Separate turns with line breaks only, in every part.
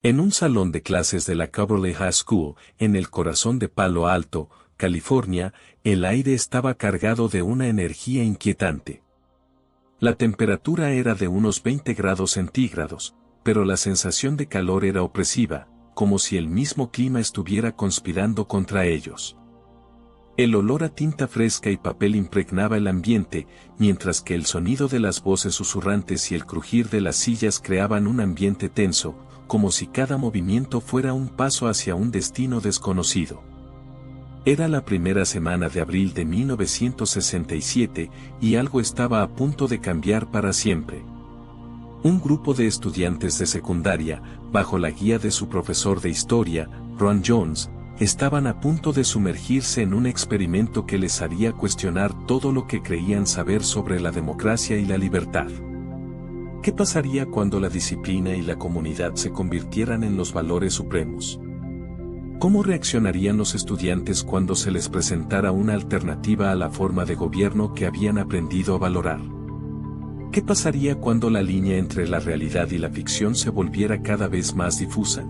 En un salón de clases de la Coverly High School, en el corazón de Palo Alto, California, el aire estaba cargado de una energía inquietante. La temperatura era de unos 20 grados centígrados, pero la sensación de calor era opresiva, como si el mismo clima estuviera conspirando contra ellos. El olor a tinta fresca y papel impregnaba el ambiente, mientras que el sonido de las voces susurrantes y el crujir de las sillas creaban un ambiente tenso, como si cada movimiento fuera un paso hacia un destino desconocido. Era la primera semana de abril de 1967 y algo estaba a punto de cambiar para siempre. Un grupo de estudiantes de secundaria, bajo la guía de su profesor de historia, Ron Jones, estaban a punto de sumergirse en un experimento que les haría cuestionar todo lo que creían saber sobre la democracia y la libertad. ¿Qué pasaría cuando la disciplina y la comunidad se convirtieran en los valores supremos? ¿Cómo reaccionarían los estudiantes cuando se les presentara una alternativa a la forma de gobierno que habían aprendido a valorar? ¿Qué pasaría cuando la línea entre la realidad y la ficción se volviera cada vez más difusa?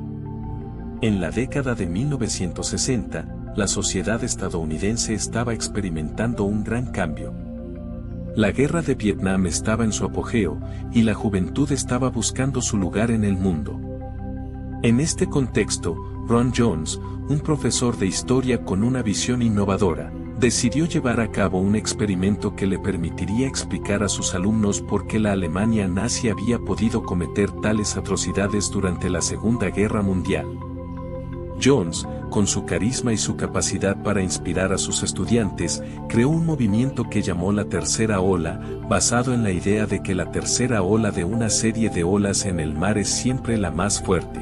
En la década de 1960, la sociedad estadounidense estaba experimentando un gran cambio. La guerra de Vietnam estaba en su apogeo, y la juventud estaba buscando su lugar en el mundo. En este contexto, Ron Jones, un profesor de historia con una visión innovadora, decidió llevar a cabo un experimento que le permitiría explicar a sus alumnos por qué la Alemania nazi había podido cometer tales atrocidades durante la Segunda Guerra Mundial. Jones, con su carisma y su capacidad para inspirar a sus estudiantes, creó un movimiento que llamó la Tercera Ola, basado en la idea de que la tercera ola de una serie de olas en el mar es siempre la más fuerte.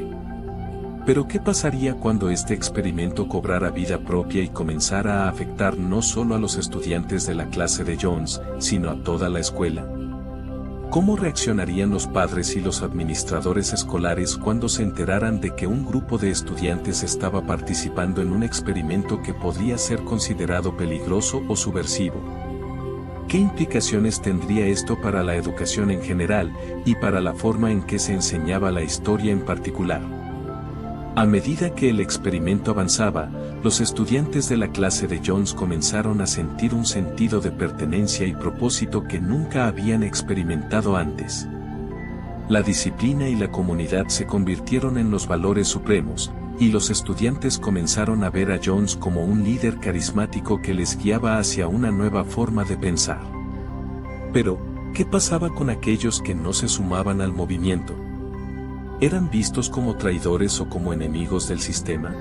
Pero ¿qué pasaría cuando este experimento cobrara vida propia y comenzara a afectar no solo a los estudiantes de la clase de Jones, sino a toda la escuela? ¿Cómo reaccionarían los padres y los administradores escolares cuando se enteraran de que un grupo de estudiantes estaba participando en un experimento que podría ser considerado peligroso o subversivo? ¿Qué implicaciones tendría esto para la educación en general y para la forma en que se enseñaba la historia en particular? A medida que el experimento avanzaba, los estudiantes de la clase de Jones comenzaron a sentir un sentido de pertenencia y propósito que nunca habían experimentado antes. La disciplina y la comunidad se convirtieron en los valores supremos, y los estudiantes comenzaron a ver a Jones como un líder carismático que les guiaba hacia una nueva forma de pensar. Pero, ¿qué pasaba con aquellos que no se sumaban al movimiento? ¿Eran vistos como traidores o como enemigos del sistema?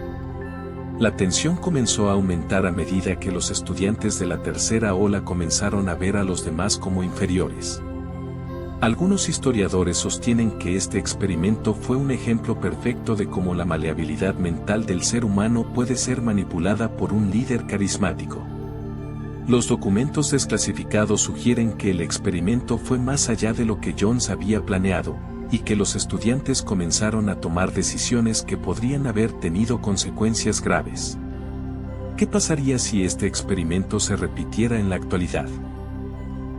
La tensión comenzó a aumentar a medida que los estudiantes de la tercera ola comenzaron a ver a los demás como inferiores. Algunos historiadores sostienen que este experimento fue un ejemplo perfecto de cómo la maleabilidad mental del ser humano puede ser manipulada por un líder carismático. Los documentos desclasificados sugieren que el experimento fue más allá de lo que Jones había planeado, y que los estudiantes comenzaron a tomar decisiones que podrían haber tenido consecuencias graves. ¿Qué pasaría si este experimento se repitiera en la actualidad?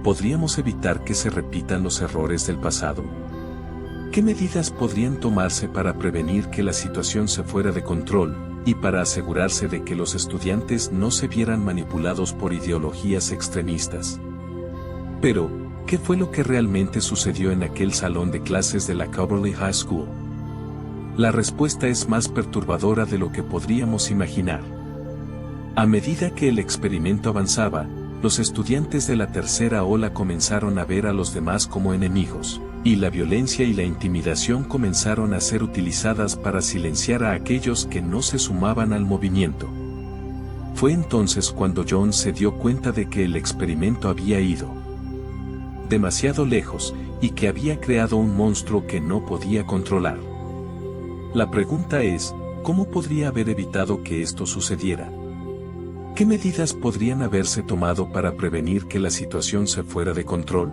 ¿Podríamos evitar que se repitan los errores del pasado? ¿Qué medidas podrían tomarse para prevenir que la situación se fuera de control, y para asegurarse de que los estudiantes no se vieran manipulados por ideologías extremistas? Pero, ¿qué fue lo que realmente sucedió en aquel salón de clases de la Coverly High School? La respuesta es más perturbadora de lo que podríamos imaginar. A medida que el experimento avanzaba, los estudiantes de la tercera ola comenzaron a ver a los demás como enemigos, y la violencia y la intimidación comenzaron a ser utilizadas para silenciar a aquellos que no se sumaban al movimiento. Fue entonces cuando Jones se dio cuenta de que el experimento había ido demasiado lejos, y que había creado un monstruo que no podía controlar. La pregunta es, ¿cómo podría haber evitado que esto sucediera? ¿Qué medidas podrían haberse tomado para prevenir que la situación se fuera de control?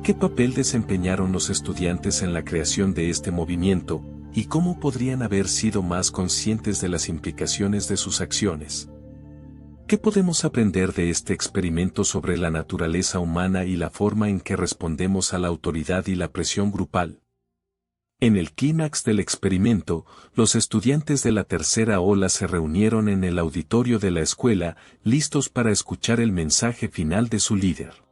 ¿Qué papel desempeñaron los estudiantes en la creación de este movimiento, y cómo podrían haber sido más conscientes de las implicaciones de sus acciones? ¿Qué podemos aprender de este experimento sobre la naturaleza humana y la forma en que respondemos a la autoridad y la presión grupal? En el clímax del experimento, los estudiantes de la tercera ola se reunieron en el auditorio de la escuela, listos para escuchar el mensaje final de su líder.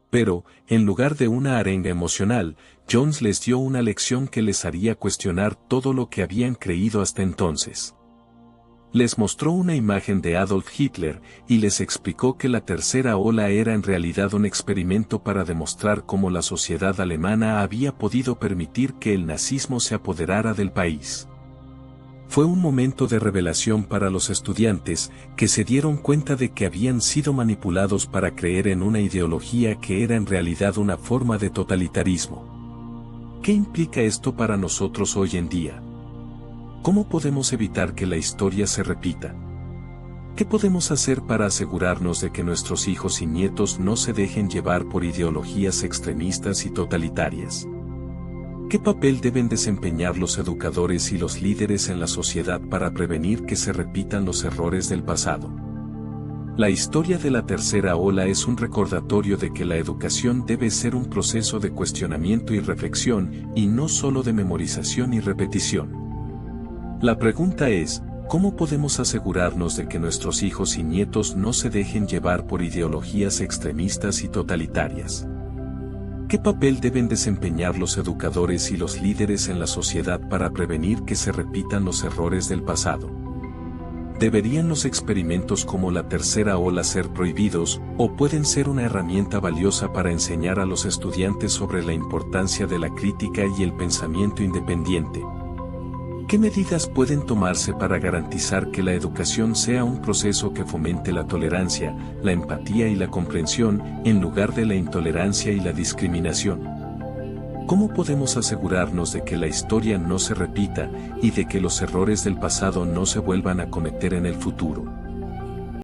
Pero, en lugar de una arenga emocional, Jones les dio una lección que les haría cuestionar todo lo que habían creído hasta entonces. Les mostró una imagen de Adolf Hitler y les explicó que la tercera ola era en realidad un experimento para demostrar cómo la sociedad alemana había podido permitir que el nazismo se apoderara del país. Fue un momento de revelación para los estudiantes, que se dieron cuenta de que habían sido manipulados para creer en una ideología que era en realidad una forma de totalitarismo. ¿Qué implica esto para nosotros hoy en día? ¿Cómo podemos evitar que la historia se repita? ¿Qué podemos hacer para asegurarnos de que nuestros hijos y nietos no se dejen llevar por ideologías extremistas y totalitarias? ¿Qué papel deben desempeñar los educadores y los líderes en la sociedad para prevenir que se repitan los errores del pasado? La historia de la tercera ola es un recordatorio de que la educación debe ser un proceso de cuestionamiento y reflexión, y no solo de memorización y repetición. La pregunta es, ¿cómo podemos asegurarnos de que nuestros hijos y nietos no se dejen llevar por ideologías extremistas y totalitarias? ¿Qué papel deben desempeñar los educadores y los líderes en la sociedad para prevenir que se repitan los errores del pasado? ¿Deberían los experimentos como la tercera ola ser prohibidos, o pueden ser una herramienta valiosa para enseñar a los estudiantes sobre la importancia de la crítica y el pensamiento independiente? ¿Qué medidas pueden tomarse para garantizar que la educación sea un proceso que fomente la tolerancia, la empatía y la comprensión, en lugar de la intolerancia y la discriminación? ¿Cómo podemos asegurarnos de que la historia no se repita y de que los errores del pasado no se vuelvan a cometer en el futuro?